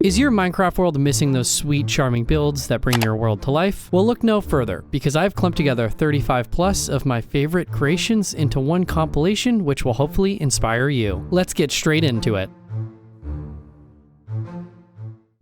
Is your Minecraft world missing those sweet, charming builds that bring your world to life? Well, look no further, because I've clumped together 35 plus of my favorite creations into one compilation, which will hopefully inspire you. Let's get straight into it.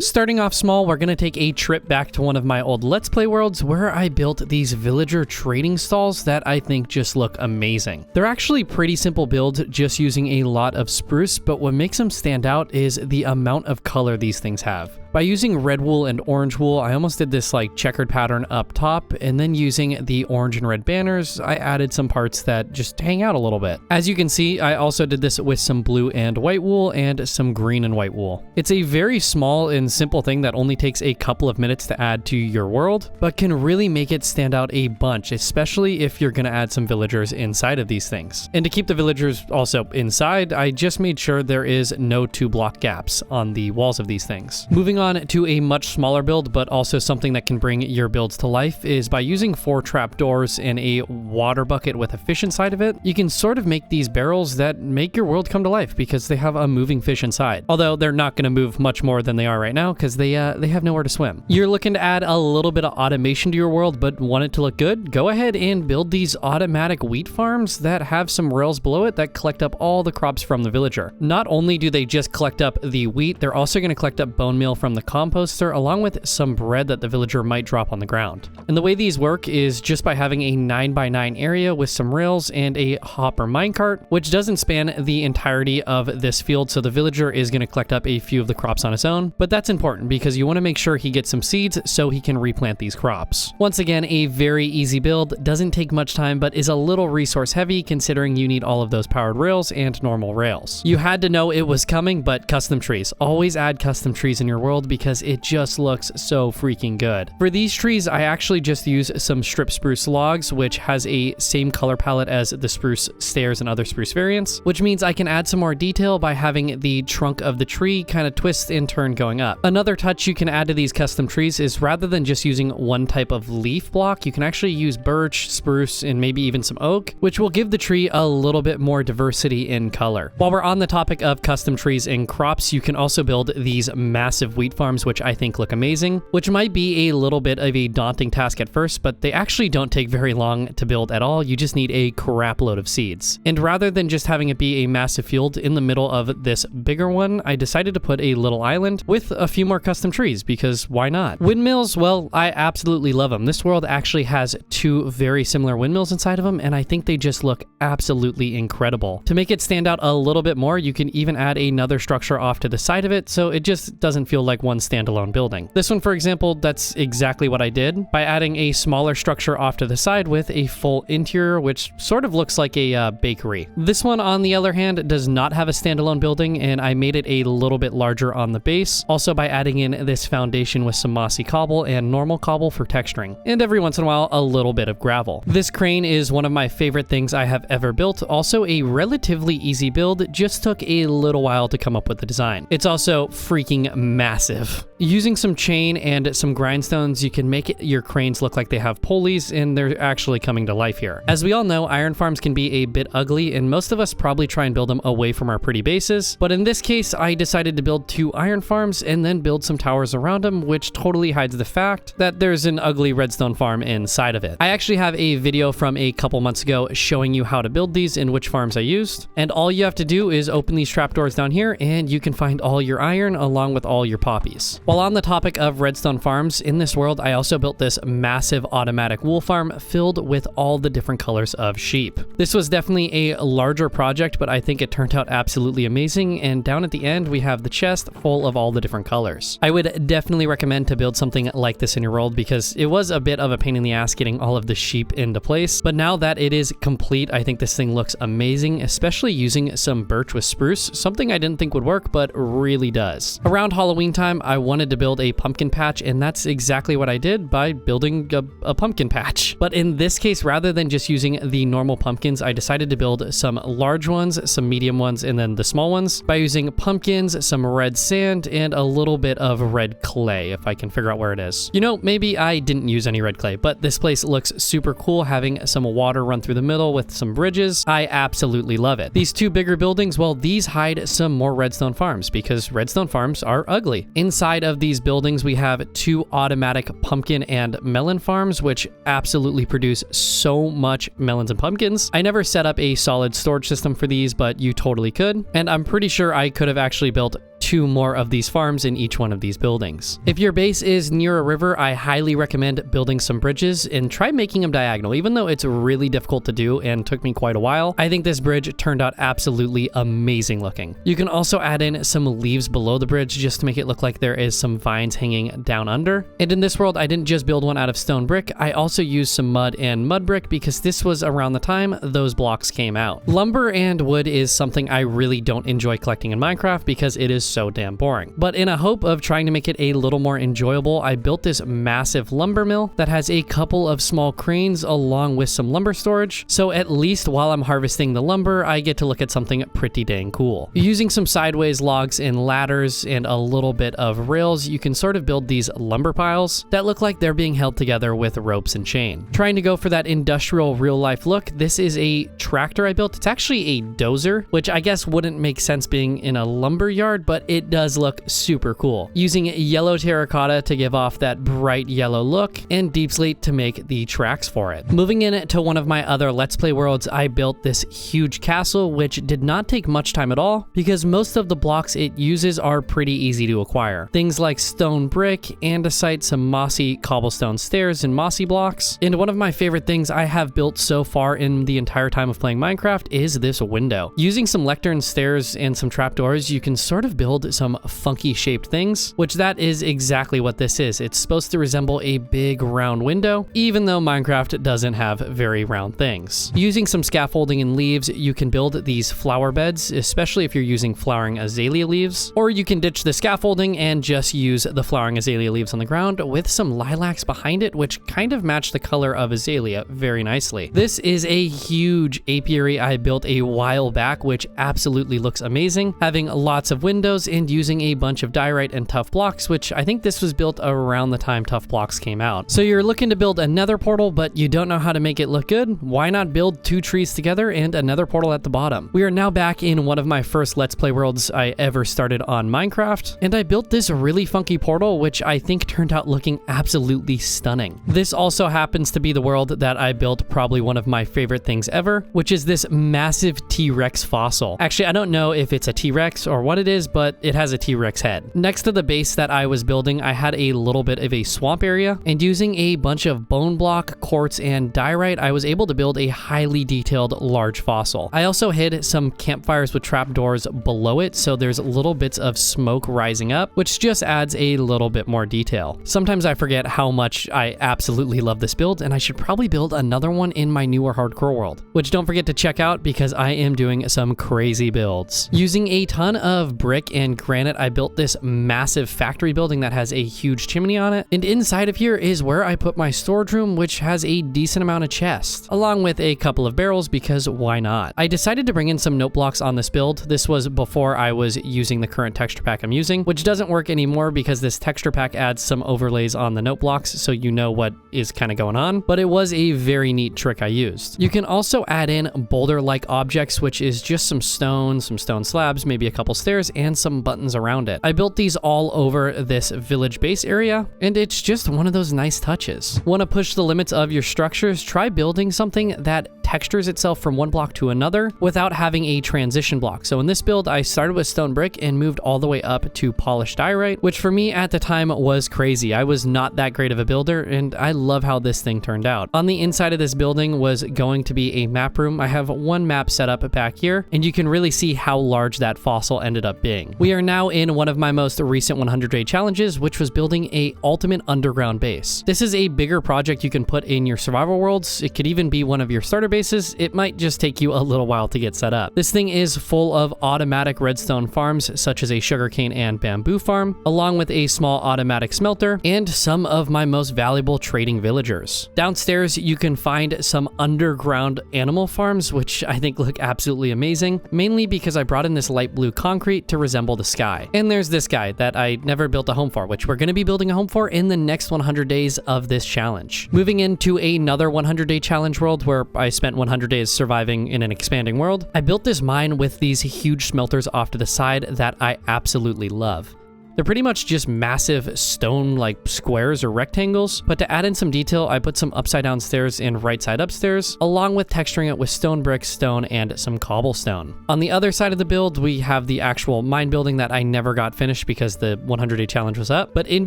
Starting off small, we're going to take a trip back to one of my old Let's Play worlds where I built these villager trading stalls that I think just look amazing. They're actually pretty simple builds, just using a lot of spruce, but what makes them stand out is the amount of color these things have. By using red wool and orange wool, I almost did this like checkered pattern up top, and then using the orange and red banners, I added some parts that just hang out a little bit. As you can see, I also did this with some blue and white wool and some green and white wool. It's a very small and simple thing that only takes a couple of minutes to add to your world, but can really make it stand out a bunch, especially if you're gonna add some villagers inside of these things. And to keep the villagers also inside, I just made sure there is no 2-block gaps on the walls of these things. Moving on to a much smaller build, but also something that can bring your builds to life, is by using 4 trapdoors and a water bucket with a fish inside of it. You can sort of make these barrels that make your world come to life because they have a moving fish inside. Although they're not going to move much more than they are right now because they have nowhere to swim. You're looking to add a little bit of automation to your world, but want it to look good? Go ahead and build these automatic wheat farms that have some rails below it that collect up all the crops from the villager. Not only do they just collect up the wheat, they're also going to collect up bone meal from the composter along with some bread that the villager might drop on the ground. And the way these work is just by having a 9x9 area with some rails and a hopper minecart, which doesn't span the entirety of this field, so the villager is going to collect up a few of the crops on his own, but that's important because you want to make sure he gets some seeds so he can replant these crops. Once again, a very easy build, doesn't take much time, but is a little resource heavy considering you need all of those powered rails and normal rails. You had to know it was coming, but custom trees. Always add custom trees in your world because it just looks so freaking good. For these trees, I actually just use some strip spruce logs, which has a same color palette as the spruce stairs and other spruce variants, which means I can add some more detail by having the trunk of the tree kind of twist and turn going up. Another touch you can add to these custom trees is rather than just using one type of leaf block, you can actually use birch, spruce, and maybe even some oak, which will give the tree a little bit more diversity in color. While we're on the topic of custom trees and crops, you can also build these massive wheat farms, which I think look amazing, which might be a little bit of a daunting task at first, but they actually don't take very long to build at all. You just need a crap load of seeds. And rather than just having it be a massive field in the middle of this bigger one, I decided to put a little island with a few more custom trees because why not? Windmills, well, I absolutely love them. This world actually has 2 very similar windmills inside of them, and I think they just look absolutely incredible. To make it stand out a little bit more, you can even add another structure off to the side of it, so it just doesn't feel like one standalone building. This one, for example, that's exactly what I did by adding a smaller structure off to the side with a full interior, which sort of looks like a bakery. This one, on the other hand, does not have a standalone building, and I made it a little bit larger on the base, also by adding in this foundation with some mossy cobble and normal cobble for texturing, and every once in a while, a little bit of gravel. This crane is one of my favorite things I have ever built, also a relatively easy build, just took a little while to come up with the design. It's also freaking massive. Using some chain and some grindstones, you can make your cranes look like they have pulleys, and they're actually coming to life here. As we all know, iron farms can be a bit ugly, and most of us probably try and build them away from our pretty bases, but in this case, I decided to build 2 iron farms and then build some towers around them, which totally hides the fact that there's an ugly redstone farm inside of it. I actually have a video from a couple months ago showing you how to build these and which farms I used, and all you have to do is open these trapdoors down here and you can find all your iron along with all your poppies. While on the topic of redstone farms, in this world, I also built this massive automatic wool farm filled with all the different colors of sheep. This was definitely a larger project, but I think it turned out absolutely amazing, and down at the end, we have the chest full of all the different colors. I would definitely recommend to build something like this in your world because it was a bit of a pain in the ass getting all of the sheep into place, but now that it is complete, I think this thing looks amazing, especially using some birch with spruce, something I didn't think would work, but really does. Around Halloween time, I wanted wanted to build a pumpkin patch, and that's exactly what I did by building a pumpkin patch. But in this case, rather than just using the normal pumpkins, I decided to build some large ones, some medium ones, and then the small ones by using pumpkins, some red sand, and a little bit of red clay, if I can figure out where it is. You know, maybe I didn't use any red clay, but this place looks super cool, having some water run through the middle with some bridges. I absolutely love it. These two bigger buildings, well, these hide some more redstone farms because redstone farms are ugly. Inside of these buildings, we have two automatic pumpkin and melon farms, which absolutely produce so much melons and pumpkins. I never set up a solid storage system for these, but you totally could. And I'm pretty sure I could have actually built two more of these farms in each one of these buildings. If your base is near a river, I highly recommend building some bridges and try making them diagonal, even though it's really difficult to do and took me quite a while. I think this bridge turned out absolutely amazing looking. You can also add in some leaves below the bridge just to make it look like there is some vines hanging down under. And in this world, I didn't just build one out of stone brick, I also used some mud and mud brick because this was around the time those blocks came out. Lumber and wood is something I really don't enjoy collecting in Minecraft because it is so damn boring. But in a hope of trying to make it a little more enjoyable, I built this massive lumber mill that has a couple of small cranes along with some lumber storage. So at least while I'm harvesting the lumber, I get to look at something pretty dang cool. Using some sideways logs and ladders and a little bit of rails, you can sort of build these lumber piles that look like they're being held together with ropes and chain. Trying to go for that industrial real life look, this is a tractor I built. It's actually a dozer, which I guess wouldn't make sense being in a lumber yard, but it does look super cool. Using yellow terracotta to give off that bright yellow look and deep slate to make the tracks for it. Moving in to one of my other Let's Play worlds, I built this huge castle, which did not take much time at all because most of the blocks it uses are pretty easy to acquire. Things like stone brick, andesite, some mossy cobblestone stairs and mossy blocks. And one of my favorite things I have built so far in the entire time of playing Minecraft is this window. Using some lectern stairs and some trapdoors, you can sort of build some funky shaped things, which that is exactly what this is. It's supposed to resemble a big round window, even though Minecraft doesn't have very round things. Using some scaffolding and leaves, you can build these flower beds, especially if you're using flowering azalea leaves, or you can ditch the scaffolding and just use the flowering azalea leaves on the ground with some lilacs behind it, which kind of match the color of azalea very nicely. This is a huge apiary I built a while back, which absolutely looks amazing, having lots of windows and using a bunch of diorite and tough blocks, which I think this was built around the time tough blocks came out. So you're looking to build a nether portal, but you don't know how to make it look good? Why not build two trees together and a nether portal at the bottom? We are now back in one of my first Let's Play worlds I ever started on Minecraft, and I built this really funky portal, which I think turned out looking absolutely stunning. This also happens to be the world that I built probably one of my favorite things ever, which is this massive T-Rex fossil. Actually, I don't know if it's a T-Rex or what it is, but it has a T-Rex head. Next to the base that I was building, I had a little bit of a swamp area, and using a bunch of bone block, quartz, and diorite, I was able to build a highly detailed large fossil. I also hid some campfires with trapdoors below it, so there's little bits of smoke rising up, which just adds a little bit more detail. Sometimes I forget how much I absolutely love this build, and I should probably build another one in my newer hardcore world, which don't forget to check out because I am doing some crazy builds. Using a ton of brick and granite, I built this massive factory building that has a huge chimney on it, and inside of here is where I put my storage room, which has a decent amount of chests, along with a couple of barrels because why not? I decided to bring in some note blocks on this build. This was before I was using the current texture pack I'm using, which doesn't work anymore because this texture pack adds some overlays on the note blocks so you know what is kind of going on, but it was a very neat trick I used. You can also add in boulder-like objects, which is just some stone slabs, maybe a couple stairs, and some buttons around it. I built these all over this village base area, and it's just one of those nice touches. Want to push the limits of your structures? Try building something that textures itself from one block to another without having a transition block. So in this build, I started with stone brick and moved all the way up to polished diorite, which for me at the time was crazy. I was not that great of a builder, and I love how this thing turned out. On the inside of this building was going to be a map room. I have one map set up back here, and you can really see how large that fossil ended up being. We are now in one of my most recent 100-day challenges, which was building a ultimate underground base. This is a bigger project you can put in your survival worlds. It could even be one of your starter bases, bases, it might just take you a little while to get set up. This thing is full of automatic redstone farms, such as a sugarcane and bamboo farm, along with a small automatic smelter, and some of my most valuable trading villagers. Downstairs, you can find some underground animal farms, which I think look absolutely amazing, mainly because I brought in this light blue concrete to resemble the sky. And there's this guy that I never built a home for, which we're going to be building a home for in the next 100 days of this challenge. Moving into another 100-day challenge world where I spent 100 days surviving in an expanding world, I built this mine with these huge smelters off to the side that I absolutely love. They're pretty much just massive stone like squares or rectangles, but to add in some detail, I put some upside down stairs and right side upstairs, along with texturing it with stone bricks, stone, and some cobblestone. On the other side of the build, we have the actual mine building that I never got finished because the 100-day challenge was up, but in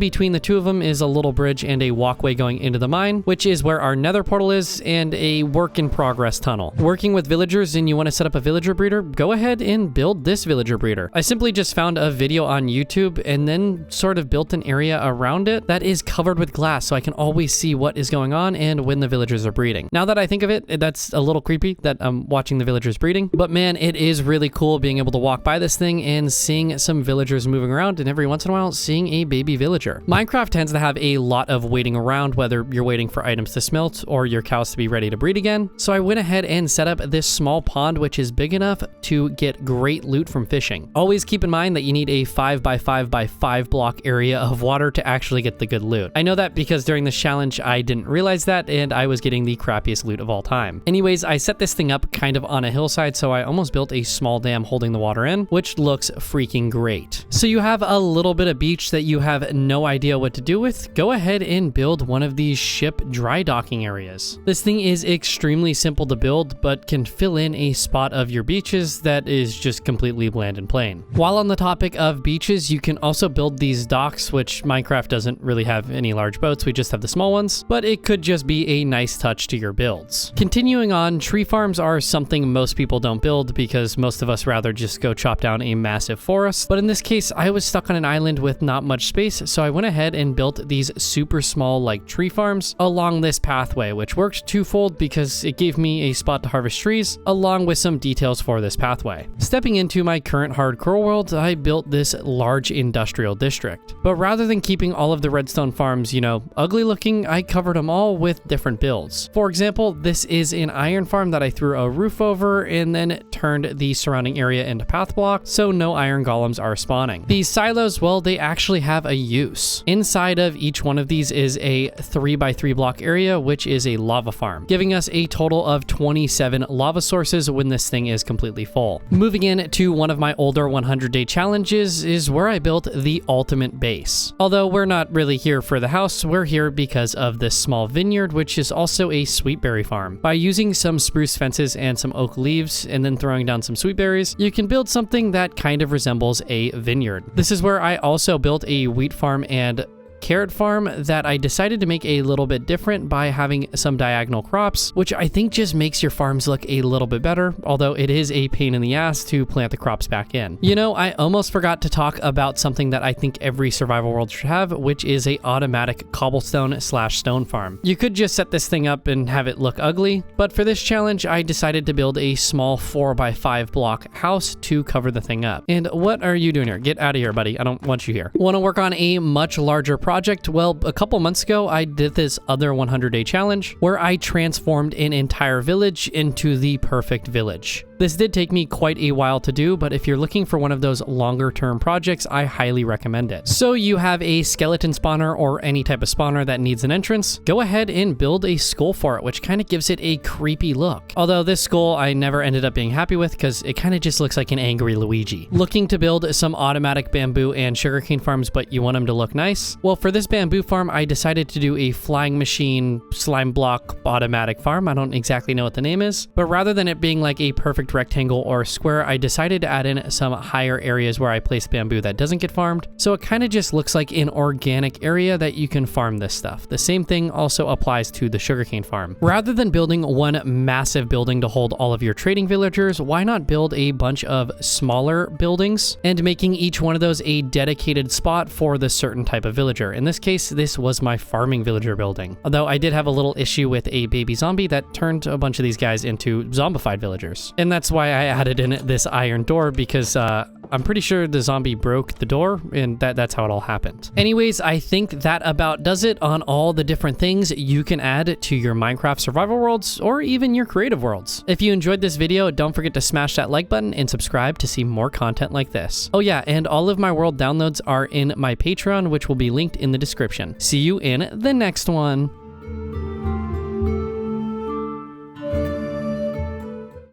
between the two of them is a little bridge and a walkway going into the mine, which is where our nether portal is, and a work in progress tunnel. Working with villagers and you want to set up a villager breeder, go ahead and build this villager breeder. I simply just found a video on YouTube and then sort of built an area around it that is covered with glass so I can always see what is going on and when the villagers are breeding. Now that I think of it, that's a little creepy that I'm watching the villagers breeding, but man, it is really cool being able to walk by this thing and seeing some villagers moving around, and every once in a while seeing a baby villager. Minecraft tends to have a lot of waiting around, whether you're waiting for items to smelt or your cows to be ready to breed again. So I went ahead and set up this small pond which is big enough to get great loot from fishing. Always keep in mind that you need a 5x5x5 block area of water to actually get the good loot. I know that because during this challenge I didn't realize that and I was getting the crappiest loot of all time. Anyways, I set this thing up kind of on a hillside, so I almost built a small dam holding the water in, which looks freaking great. So you have a little bit of beach that you have no idea what to do with. Go ahead and build one of these ship dry docking areas. This thing is extremely simple to build, but can fill in a spot of your beaches that is just completely bland and plain. While on the topic of beaches, you can also build these docks, which Minecraft doesn't really have any large boats, we just have the small ones, but it could just be a nice touch to your builds. Continuing on, tree farms are something most people don't build because most of us rather just go chop down a massive forest, but in this case I was stuck on an island with not much space, so I went ahead and built these super small like tree farms along this pathway, which worked twofold because it gave me a spot to harvest trees along with some details for this pathway. Stepping into my current hardcore world, I built this large industrial district. But rather than keeping all of the redstone farms, you know, ugly looking, I covered them all with different builds. For example, this is an iron farm that I threw a roof over and then turned the surrounding area into path block, so no iron golems are spawning. These silos, well, they actually have a use. Inside of each one of these is a 3x3 block area, which is a lava farm, giving us a total of 27 lava sources when this thing is completely full. Moving in to one of my older 100-day challenges is where I built the ultimate base. Although we're not really here for the house, we're here because of this small vineyard, which is also a sweet berry farm. By using some spruce fences and some oak leaves and then throwing down some sweet berries, you can build something that kind of resembles a vineyard. This is where I also built a wheat farm and carrot farm that I decided to make a little bit different by having some diagonal crops, which I think just makes your farms look a little bit better, although it is a pain in the ass to plant the crops back in. You know, I almost forgot to talk about something that I think every survival world should have, which is a automatic cobblestone / stone farm. You could just set this thing up and have it look ugly, but for this challenge, I decided to build a small 4x5 block house to cover the thing up. And what are you doing here? Get out of here, buddy. I don't want you here. Want to work on a much larger project? Well, a couple months ago, I did this other 100-day challenge where I transformed an entire village into the perfect village. This did take me quite a while to do, but if you're looking for one of those longer term projects, I highly recommend it. So you have a skeleton spawner or any type of spawner that needs an entrance, go ahead and build a skull for it, which kind of gives it a creepy look. Although this skull I never ended up being happy with because it kind of just looks like an angry Luigi. Looking to build some automatic bamboo and sugarcane farms, but you want them to look nice? Well, for this bamboo farm, I decided to do a flying machine slime block automatic farm. I don't exactly know what the name is, but rather than it being like a perfect perfect rectangle or square, I decided to add in some higher areas where I place bamboo that doesn't get farmed. So it kind of just looks like an organic area that you can farm this stuff. The same thing also applies to the sugarcane farm. Rather than building one massive building to hold all of your trading villagers, why not build a bunch of smaller buildings and making each one of those a dedicated spot for the certain type of villager? In this case, this was my farming villager building. Although I did have a little issue with a baby zombie that turned a bunch of these guys into zombified villagers. And that's why I added in this iron door, because I'm pretty sure the zombie broke the door, and that's how it all happened. Anyways, I think that about does it on all the different things you can add to your Minecraft survival worlds or even your creative worlds. If you enjoyed this video, don't forget to smash that like button and subscribe to see more content like this. Oh yeah, and all of my world downloads are in my Patreon, which will be linked in the description. See you in the next one.